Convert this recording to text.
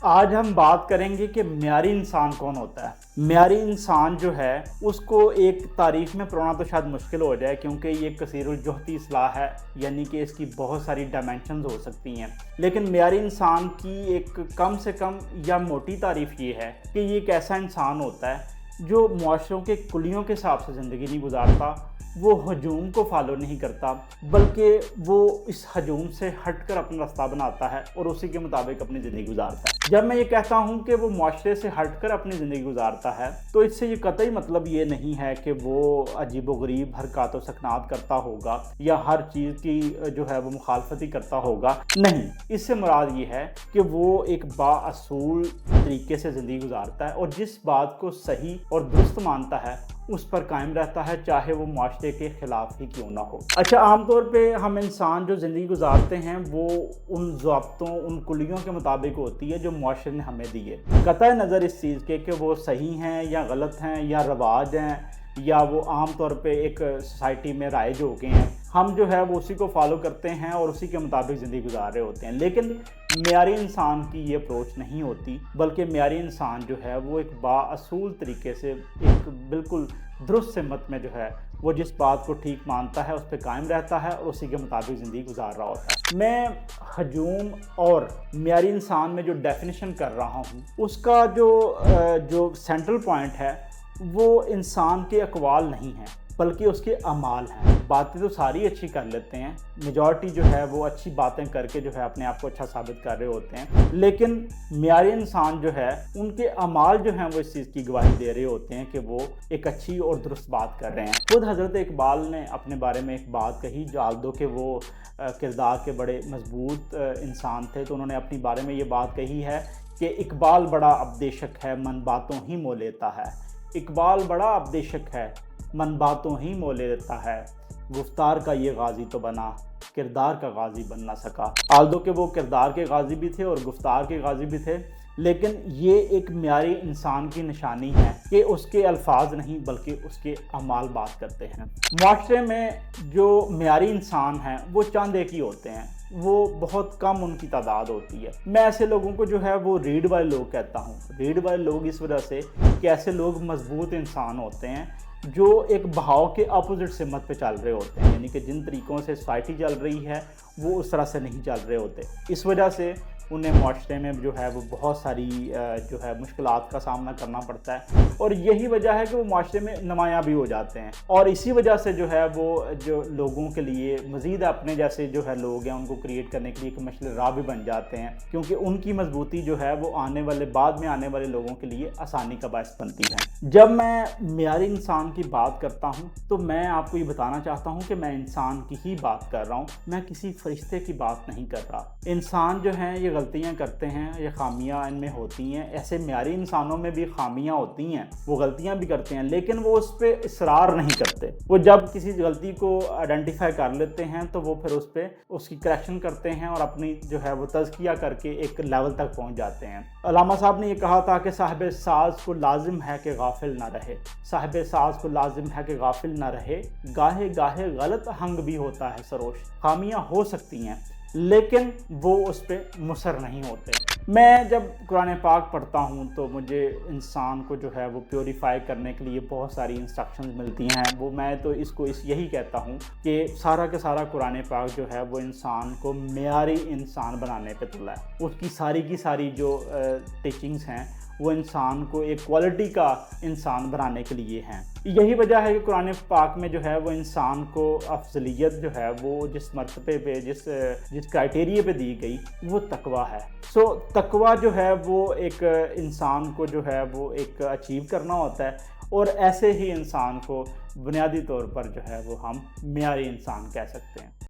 آج ہم بات کریں گے کہ معیاری انسان کون ہوتا ہے۔ معیاری انسان جو ہے اس کو ایک تعریف میں پرونا تو شاید مشکل ہو جائے، کیونکہ یہ کثیر الجہتی اصطلاح ہے، یعنی کہ اس کی بہت ساری ڈائمینشنز ہو سکتی ہیں۔ لیکن معیاری انسان کی ایک کم سے کم یا موٹی تعریف یہ ہے کہ یہ ایک ایسا انسان ہوتا ہے جو معاشروں کے کلیوں کے حساب سے زندگی نہیں گزارتا، وہ ہجوم کو فالو نہیں کرتا، بلکہ وہ اس ہجوم سے ہٹ کر اپنا راستہ بناتا ہے اور اسی کے مطابق اپنی زندگی گزارتا ہے۔ جب میں یہ کہتا ہوں کہ وہ معاشرے سے ہٹ کر اپنی زندگی گزارتا ہے تو اس سے یہ قطعی مطلب یہ نہیں ہے کہ وہ عجیب و غریب حرکات و سکنات کرتا ہوگا یا ہر چیز کی جو ہے وہ مخالفت ہی کرتا ہوگا، نہیں۔ اس سے مراد یہ ہے کہ وہ ایک بااصول طریقے سے زندگی گزارتا ہے اور جس بات کو صحیح اور درست مانتا ہے اس پر قائم رہتا ہے، چاہے وہ معاشرے کے خلاف ہی کیوں نہ ہو۔ اچھا، عام طور پہ ہم انسان جو زندگی گزارتے ہیں وہ ان ضابطوں، ان کلیوں کے مطابق ہوتی ہے جو معاشرے نے ہمیں دی ہے، قطع نظر اس چیز کے کہ وہ صحیح ہیں یا غلط ہیں یا رواج ہیں یا وہ عام طور پہ ایک سوسائٹی میں رائج ہو گئے ہیں۔ ہم جو ہے وہ اسی کو فالو کرتے ہیں اور اسی کے مطابق زندگی گزار رہے ہوتے ہیں۔ لیکن معیاری انسان کی یہ اپروچ نہیں ہوتی، بلکہ معیاری انسان جو ہے وہ ایک بااصول طریقے سے ایک بالکل درست سمت میں جو ہے وہ جس بات کو ٹھیک مانتا ہے اس پہ قائم رہتا ہے اور اسی کے مطابق زندگی گزار رہا ہوتا ہے۔ میں ہجوم اور معیاری انسان میں جو ڈیفینیشن کر رہا ہوں اس کا جو سینٹرل پوائنٹ ہے وہ انسان کے اقوال نہیں ہیں بلکہ اس کے اعمال ہیں۔ باتیں تو ساری اچھی کر لیتے ہیں، میجورٹی جو ہے وہ اچھی باتیں کر کے جو ہے اپنے آپ کو اچھا ثابت کر رہے ہوتے ہیں، لیکن معیاری انسان جو ہے ان کے اعمال جو ہیں وہ اس چیز کی گواہی دے رہے ہوتے ہیں کہ وہ ایک اچھی اور درست بات کر رہے ہیں۔ خود حضرت اقبال نے اپنے بارے میں ایک بات کہی، جال دو کہ وہ کردار کے بڑے مضبوط انسان تھے، تو انہوں نے اپنے بارے میں یہ بات کہی ہے کہ اقبال بڑا ابدیشک ہے، من باتوں ہی مو لیتا ہے۔ اقبال بڑا ابدیشک ہے، من باتوں ہی مو لیتا ہے، گفتار کا یہ غازی تو بنا، کردار کا غازی بن نہ سکا۔ آلدو کہ وہ کردار کے غازی بھی تھے اور گفتار کے غازی بھی تھے، لیکن یہ ایک معیاری انسان کی نشانی ہے کہ اس کے الفاظ نہیں بلکہ اس کے اعمال بات کرتے ہیں۔ معاشرے میں جو معیاری انسان ہیں وہ چند ایک ہی ہوتے ہیں، وہ بہت کم ان کی تعداد ہوتی ہے۔ میں ایسے لوگوں کو جو ہے وہ ریڈ والے لوگ کہتا ہوں۔ ریڈ والے لوگ اس وجہ سے کہ ایسے لوگ مضبوط انسان ہوتے ہیں جو ایک بہاؤ کے اپوزٹ سمت پہ چل رہے ہوتے ہیں، یعنی کہ جن طریقوں سے سوسائٹی چل رہی ہے وہ اس طرح سے نہیں چل رہے ہوتے۔ اس وجہ سے انہیں معاشرے میں جو ہے وہ بہت ساری جو ہے مشکلات کا سامنا کرنا پڑتا ہے، اور یہی وجہ ہے کہ وہ معاشرے میں نمایاں بھی ہو جاتے ہیں، اور اسی وجہ سے جو ہے وہ جو لوگوں کے لیے مزید اپنے جیسے جو ہے لوگ ہیں ان کو کریٹ کرنے کے لیے ایک مشعل راہ بھی بن جاتے ہیں، کیونکہ ان کی مضبوطی جو ہے وہ بعد میں آنے والے لوگوں کے لیے آسانی کا باعث بنتی ہے۔ جب میں معیاری انسان کی بات کرتا ہوں تو میں آپ کو یہ بتانا چاہتا ہوں کہ میں انسان کی ہی بات کر رہا ہوں، میں کسی فرشتے کی بات نہیں کر رہا۔ انسان جو ہیں یہ غلطیاں کرتے ہیں، یہ خامیاں ان میں ہوتی ہیں، ایسے معیاری انسانوں میں بھی خامیاں ہوتی ہیں، وہ غلطیاں بھی کرتے ہیں، لیکن وہ اس پہ اصرار نہیں کرتے۔ وہ جب کسی غلطی کو آئیڈینٹیفائی کر لیتے ہیں تو وہ پھر اس پہ اس کی کریکشن کرتے ہیں اور اپنی جو ہے وہ تزکیہ کر کے ایک لیول تک پہنچ جاتے ہیں۔ علامہ صاحب نے یہ کہا تھا کہ صاحب ساز کو لازم ہے کہ غافل نہ رہے، صاحب ساز کو لازم ہے کہ غافل نہ رہے، گاہے گاہے غلط ہنگ بھی ہوتا ہے سروش۔ خامیاں ہو سکتی ہیں لیکن وہ اس پہ مصر نہیں ہوتے۔ میں جب قرآن پاک پڑھتا ہوں تو مجھے انسان کو جو ہے وہ پیوریفائی کرنے کے لیے بہت ساری انسٹرکشنز ملتی ہیں، میں تو اس کو یہی کہتا ہوں کہ سارا کا سارا قرآن پاک جو ہے وہ انسان کو معیاری انسان بنانے پہ تلا ہے۔ اس کی ساری جو ٹیچنگز ہیں وہ انسان کو ایک کوالٹی کا انسان بنانے کے لیے ہیں۔ یہی وجہ ہے کہ قرآن پاک میں جو ہے وہ انسان کو افضلیت جو ہے وہ جس مرتبے پہ جس کرائٹیریے پہ دی گئی وہ تقویٰ ہے۔ تقویٰ جو ہے وہ ایک انسان کو جو ہے وہ ایک اچیو کرنا ہوتا ہے، اور ایسے ہی انسان کو بنیادی طور پر جو ہے وہ ہم معیاری انسان کہہ سکتے ہیں۔